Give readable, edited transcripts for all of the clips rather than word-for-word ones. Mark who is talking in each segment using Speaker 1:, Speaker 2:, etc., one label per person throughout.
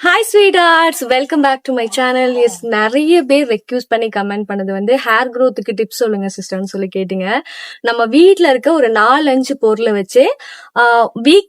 Speaker 1: Hi sweet welcome back to my channel. Yes, நிறைய பேர் ரெக்யூஸ் பண்ணி கமெண்ட் பண்ணது வந்து ஹேர் க்ரோத்துக்கு டிப்ஸ் சொல்லுங்க சிஸ்டர்னு சொல்லி கேட்டீங்க. நம்ம வீட்டில் இருக்க ஒரு 4-5 பொருளை வச்சு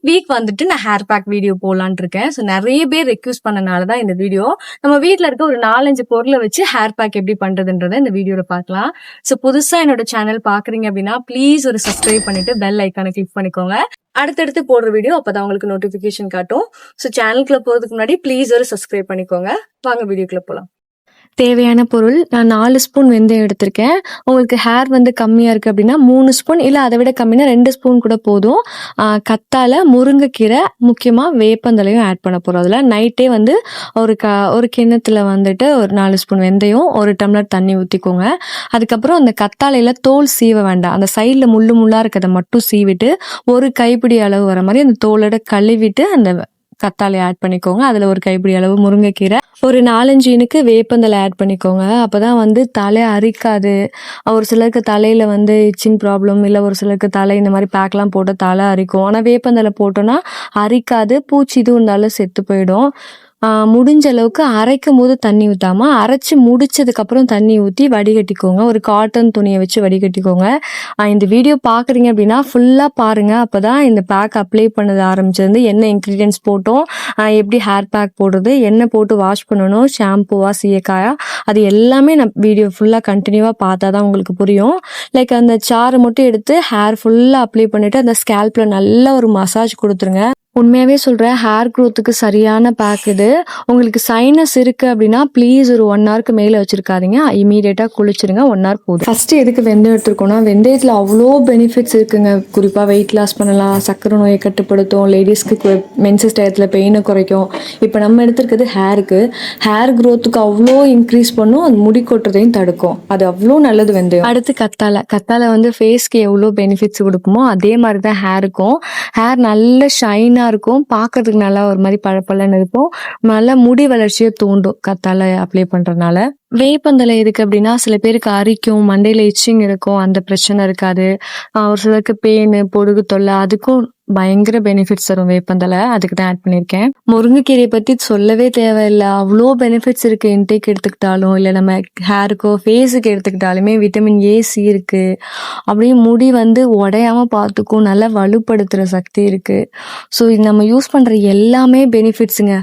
Speaker 1: வீக் வந்துட்டு நான் ஹேர் பேக் வீடியோ போடலான் இருக்கேன். ஸோ நிறைய பேர் ரெக்யூஸ் பண்ணனால தான் இந்த வீடியோ. நம்ம வீட்டில் இருக்க ஒரு 4-5 பொருளை வச்சு ஹேர் பேக் எப்படி பண்றதுன்றதை இந்த வீடியோவில் பார்க்கலாம். ஸோ புதுசாக என்னோட சேனல் பார்க்குறீங்க அப்படின்னா ப்ளீஸ் ஒரு சப்ஸ்கிரைப் பண்ணிட்டு பெல் ஐக்கானை கிளிக் பண்ணிக்கோங்க. அடுத்தடுத்து போடுற வீடியோ அப்பதான் உங்களுக்கு நோட்டிபிகேஷன் காட்டும். ஸோ சேனலுக்குள்ள போறதுக்கு முன்னாடி ப்ளீஸ் ஒரு சப்ஸ்கிரைப் பண்ணிக்கோங்க. வாங்க வீடியோக்குள்ள போலாம். தேவையான பொருள், நான் 4 ஸ்பூன் வெந்தயம் எடுத்திருக்கேன். உங்களுக்கு ஹேர் வந்து கம்மியாக இருக்குது அப்படின்னா 3 ஸ்பூன், இல்லை அதை விட கம்மினா 2 ஸ்பூன் கூட போதும். கத்தாழை, முருங்கைக்கீரை, முக்கியமாக வேப்பந்தலையும் ஆட் பண்ண போகிறோம். அதில் நைட்டே வந்து ஒரு கிண்ணத்தில் வந்துட்டு ஒரு 4 ஸ்பூன் வெந்தயம், 1 டம்ளர் தண்ணி ஊற்றிக்கோங்க. அதுக்கப்புறம் அந்த கத்தாழையில் தோல் சீவ வேண்டாம். அந்த சைடில் முள்ளாக இருக்கிறத மட்டும் சீவிட்டு ஒரு கைப்பிடி அளவு வர மாதிரி அந்த தோலோட கழுவிட்டு அந்த கத்தாழை ஆட் பண்ணிக்கோங்க. அதில் ஒரு கைப்பிடி அளவு முருங்கைக்கீரை, ஒரு 4-5 இனுக்கு வேப்பந்தலை ஆட் பண்ணிக்கோங்க. அப்போதான் வந்து தலை அரிக்காது. ஒரு சிலருக்கு தலையில் வந்து இச்சிங் ப்ராப்ளம், இல்லை ஒரு சிலருக்கு தலை இந்த மாதிரி பேக்லாம் போட்டு தலை அரிக்கும். ஆனால் வேப்பந்தலை போட்டோன்னா அரிக்காது, பூச்சி இது இருந்தாலும் செத்து போயிடும். முடிஞ்ச அளவுக்கு அரைக்கும் போது தண்ணி ஊற்றாமல் அரைச்சி முடிச்சதுக்கப்புறம் தண்ணி ஊற்றி வடிகட்டிக்கோங்க. ஒரு காட்டன் துணியை வச்சு வடிகட்டிக்கோங்க. இந்த வீடியோ பார்க்குறீங்க அப்படின்னா ஃபுல்லாக பாருங்கள். அப்போ தான் இந்த பேக் அப்ளை பண்ணது ஆரம்பிச்சிருந்து என்ன இன்க்ரீடியன்ஸ் போட்டோம், எப்படி ஹேர் பேக் போடுறது, என்ன போட்டு வாஷ் பண்ணணும், ஷாம்புவா சீயக்காயா, அது எல்லாமே நான் வீடியோ ஃபுல்லாக கண்டினியூவாக பார்த்தா தான் உங்களுக்கு புரியும். லைக் அந்த சாறு மட்டும் எடுத்து ஹேர் ஃபுல்லாக அப்ளை பண்ணிவிட்டு அந்த ஸ்கேல்பில் நல்லா ஒரு மசாஜ் கொடுத்துருங்க. உண்மையாகவே சொல்கிறேன், ஹேர் க்ரோத்துக்கு சரியான பேக் இது. உங்களுக்கு சைனஸ் இருக்குது அப்படின்னா ப்ளீஸ் ஒரு 1 ஹவருக்கு மேலே வச்சுருக்காதீங்க. இமீடியட்டாக குளிச்சுருங்க. 1 ஹவர் போதும். ஃபஸ்ட்டு எதுக்கு வெந்தயம் எடுத்துருக்கோன்னா, வெந்தயத்தில் அவ்வளோ பெனிஃபிட்ஸ் இருக்குங்க. குறிப்பாக வெயிட் லாஸ் பண்ணலாம், சக்கரை நோயை கட்டுப்படுத்தும், லேடிஸ்க்கு மென்சஸ் டயத்தில் பெயினை குறைக்கும். இப்போ நம்ம எடுத்துருக்கிறது ஹேர் க்ரோத்துக்கு அவ்வளோ இன்க்ரீஸ் பண்ணும், அது முடி கொட்டுறதையும் தடுக்கும். அது அவ்வளோ நல்லது வெந்தயம். அடுத்து கத்தாழை வந்து ஃபேஸ்க்கு எவ்வளோ பெனிஃபிட்ஸ் கொடுக்குமோ அதே மாதிரி தான் ஹேருக்கும். ஹேர் நல்ல ஷைனாக இருக்கும், பார்க்கறதுக்கு நல்லா ஒரு மாதிரி பழப்பழன்னு இருக்கும், நல்லா முடி வளர்ச்சியை தூண்டும் கத்தாழை அப்ளை பண்றதுனால. வேப்பந்தலை எதுக்கு அப்படின்னா, சில பேருக்கு அரிக்கும், மண்டையில இச்சிங் இருக்கும், அந்த பிரச்சனை இருக்காது. ஒரு சிலருக்கு பேனு, பொடுகு தொல்லை, அதுக்கும் பயங்கர பெனிஃபிட்ஸ் தரும் வேப்பந்தலை. அதுக்கு தான் ஆட் பண்ணியிருக்கேன். முருங்கைக்கீரையை பற்றி சொல்லவே தேவையில்லை, அவ்வளோ பெனிஃபிட்ஸ் இருக்குது. இன்டேக் எடுத்துக்கிட்டாலும் இல்லை நம்ம ஹேருக்கோ ஃபேஸுக்கு எடுத்துக்கிட்டாலுமே விட்டமின் ஏ, சி இருக்குது. அப்படியே முடி வந்து உடையாமல் பார்த்துக்கும், நல்லா வலுப்படுத்துகிற சக்தி இருக்குது. ஸோ இது நம்ம யூஸ் பண்ணுற எல்லாமே பெனிஃபிட்ஸுங்க.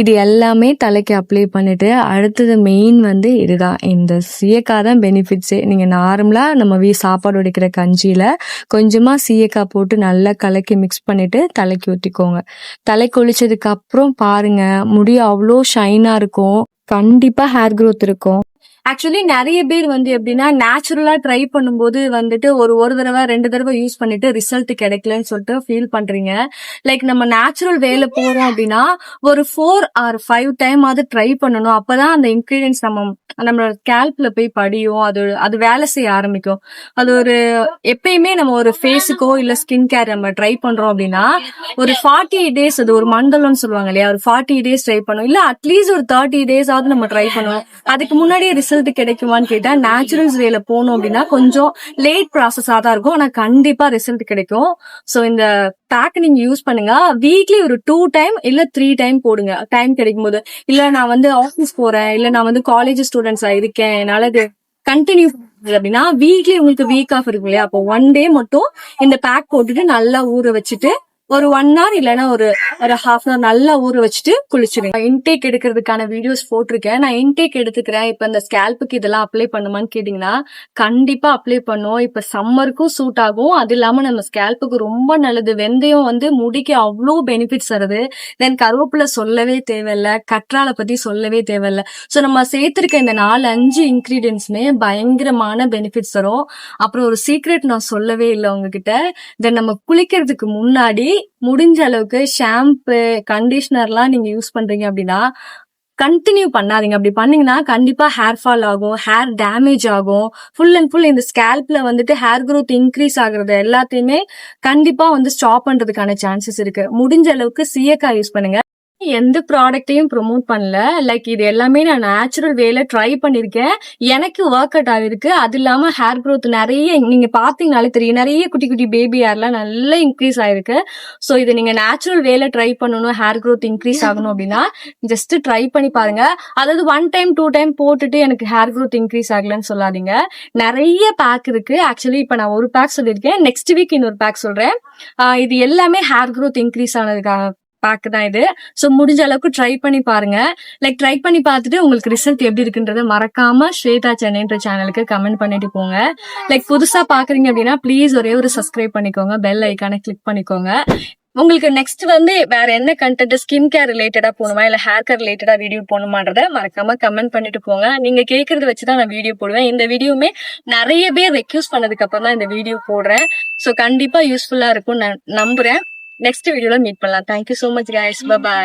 Speaker 1: இது எல்லாமே தலைக்கு அப்ளை பண்ணிவிட்டு அடுத்தது மெயின் வந்து இதுதான், இந்த சீயக்காய் தான் பெனிஃபிட்ஸே. நீங்கள் நார்மலாக நம்ம சாப்பாடு வடிக்கிற கஞ்சியில் கொஞ்சமாக சீயக்காய் போட்டு நல்லா கலக்கி மிக்ஸ் பண்ணிவிட்டு தலைக்கு ஊற்றிக்கோங்க. தலைக்கு ஒழிச்சதுக்கு அப்புறம் பாருங்கள், முடி அவ்வளோ ஷைனாக இருக்கும். கண்டிப்பாக ஹேர் க்ரோத் இருக்கும். ஆக்சுவலி நிறைய பேர் வந்து எப்படின்னா, நேச்சுரலா ட்ரை பண்ணும்போது வந்துட்டு ஒரு தடவை 2 தடவை யூஸ் பண்ணிட்டு ரிசல்ட் கிடைக்கலன்னு சொல்லிட்டு ஃபீல் பண்றீங்க. லைக் நம்ம நேச்சுரல் வேல போறோம் அப்படின்னா ஒரு 4 or 5 டைம் ஆவது ட்ரை பண்ணணும். அப்பதான் அந்த இன்கிரீடியன்ஸ் நம்மளோட ஸ்கேல்ப்ல போய் படியும், அது வேலை செய்ய ஆரம்பிக்கும். அது எப்பயுமே நம்ம ஒரு ஃபேஸுக்கோ இல்ல ஸ்கின் கேர் நம்ம ட்ரை பண்றோம் அப்படின்னா ஒரு 48 டேஸ், அது ஒரு மண்டலம்னு சொல்லுவாங்க இல்லையா, ஒரு 48 டேஸ் ட்ரை பண்ணும், இல்ல அட்லீஸ்ட் ஒரு 30 டேஸ் ஆவது நம்ம ட்ரை பண்ணுவோம். அதுக்கு முன்னாடியே ரிசல்ட் கிடைக்குமான்னு கேட்டா, நேச்சுரல்ஸ் வேல போகணும் அப்படின்னா கொஞ்சம் லேட் ப்ராசஸா தான் இருக்கும், ஆனா கண்டிப்பா ரிசல்ட் கிடைக்கும். சோ இந்த பேக் நீங்க யூஸ் பண்ணுங்க. வீக்லி ஒரு 2 டைம் இல்ல 3 டைம் போடுங்க, டைம் கிடைக்கும் போது. இல்ல நான் வந்து ஆஃபீஸ் போறேன், இல்ல நான் வந்து காலேஜ் ஸ்டூடெண்ட்ஸா இருக்கேன், என்னால இது கண்டினியூ அப்படின்னா வீக்லி உங்களுக்கு வீக் ஆஃப் இருக்கு இல்லையா, அப்போ 1 டே மட்டும் இந்த பேக் போட்டுட்டு நல்லா ஊற வச்சுட்டு ஒரு 1 hour இல்லைன்னா ஒரு half an hour நல்லா ஊற வச்சுட்டு குளிச்சிருங்க. இன்டேக் எடுக்கிறதுக்கான வீடியோஸ் போட்டிருக்கேன். நான் இன்டேக் எடுத்துக்கிறேன், இப்ப இந்த ஸ்கேல்புக்கு இதெல்லாம் அப்ளை பண்ணுமான்னு கேட்டீங்கன்னா கண்டிப்பா அப்ளை பண்ணும். இப்ப சம்மருக்கும் சூட் ஆகும், அது இல்லாம நம்ம ஸ்கேல்புக்கு ரொம்ப நல்லது. வெந்தயம் வந்து முடிக்கு அவ்வளோ பெனிஃபிட்ஸ் தருது. தென் கருவேப்பிலை சொல்லவே தேவையில்லை, கற்றாழை பத்தி சொல்லவே தேவையில்லை. ஸோ நம்ம சேர்த்திருக்க இந்த 4-5 இன்கிரீடியன்ஸுமே பயங்கரமான பெனிஃபிட்ஸ் தரும். அப்புறம் ஒரு சீக்ரெட் நான் சொல்லவே இல்லை உங்ககிட்ட. தென் நம்ம குளிக்கிறதுக்கு முன்னாடி முடிஞ்ச அளவுக்கு ஷாம்பு, கண்டிஷனர்லாம் நீங்க யூஸ் பண்றீங்க அப்படின்னா கண்டினியூ பண்ணாதீங்க. அப்படி பண்ணீங்கன்னா கண்டிப்பா ஹேர் ஃபால் ஆகும், ஹேர் டேமேஜ் ஆகும். ஃபுல் அண்ட் ஃபுல் இந்த ஸ்கேல்ப்ல வந்துட்டு ஹேர் க்ரோத் இன்க்ரீஸ் ஆகுறது எல்லாத்தையுமே கண்டிப்பா வந்து ஸ்டாப் பண்றதுக்கான சான்சஸ் இருக்கு. முடிஞ்ச அளவுக்கு சீயக்காய் யூஸ் பண்ணுங்க. எந்த ப்ராடக்ட்டையும் ப்ரோமோட் பண்ணல. லைக் இது எல்லாமே நான் நேச்சுரல் வேல ட்ரை பண்ணியிருக்கேன். எனக்கு ஒர்க் அவுட் ஆகிருக்கு. அது இல்லாம ஹேர் க்ரோத் நெறைய நீங்க பார்த்தீங்கனாலே தெரியும். நெறைய குட்டி குட்டி பேபி ஹேர்லாம் நல்லா இன்க்ரீஸ் ஆயிருக்கு. ஸோ இத நீங்க நேச்சுரல் வேல ட்ரை பண்ணணும், ஹேர் க்ரோத் இன்க்ரீஸ் ஆகணும் அப்படின்னா, ஜஸ்ட் ட்ரை பண்ணி பாருங்க. அதாவது 1 டைம் 2 டைம் போட்டுட்டு எனக்கு ஹேர் க்ரோத் இன்க்ரீஸ் ஆகலன்னு சொல்லாதீங்க. நெறைய பேக் இருக்கு. ஆக்சுவலி இப்ப நான் ஒரு பேக் சொல்லியிருக்கேன். நெக்ஸ்ட் வீக் இன்னொரு பேக் சொல்றேன். இது எல்லாமே ஹேர் க்ரோத் இன்க்ரீஸ் ஆனதுக்காக பேக் தான் இது. சோ முடிஞ்ச அளவுக்கு ட்ரை பண்ணி பாருங்க. லைக் ட்ரை பண்ணி பார்த்துட்டு உங்களுக்கு ரிசல்ட் எப்படி இருக்குன்றத மறக்காம ஸ்வேதா சென்னைன்ற சேனலுக்கு கமெண்ட் பண்ணிட்டு போங்க. லைக் புதுசா பாக்குறீங்க அப்படின்னா ப்ளீஸ் ஒரே ஒரு சப்ஸ்கிரைப் பண்ணிக்கோங்க, பெல் ஐக்கானை கிளிக் பண்ணிக்கோங்க. உங்களுக்கு நெக்ஸ்ட் வந்து வேற என்ன கண்டென்ட் ஸ்கின் கேர் ரிலேட்டடா போகணுமா இல்ல ஹேர் கேர் ரிலேட்டடா வீடியோ போகணுமான்றத மறக்காம கமெண்ட் பண்ணிட்டு போங்க. நீங்க கேட்கறத வச்சுதான் நான் வீடியோ போடுவேன். இந்த வீடியோமே நிறைய பேர் ரெக்யூஸ் பண்ணதுக்கு அப்புறம் தான் இந்த வீடியோ போடுறேன். சோ கண்டிப்பா யூஸ்ஃபுல்லா இருக்கும் நம்புறேன். நெக்ஸ்ட் வீடியோல மீட் பண்ணலாம். Thank you so much guys. By.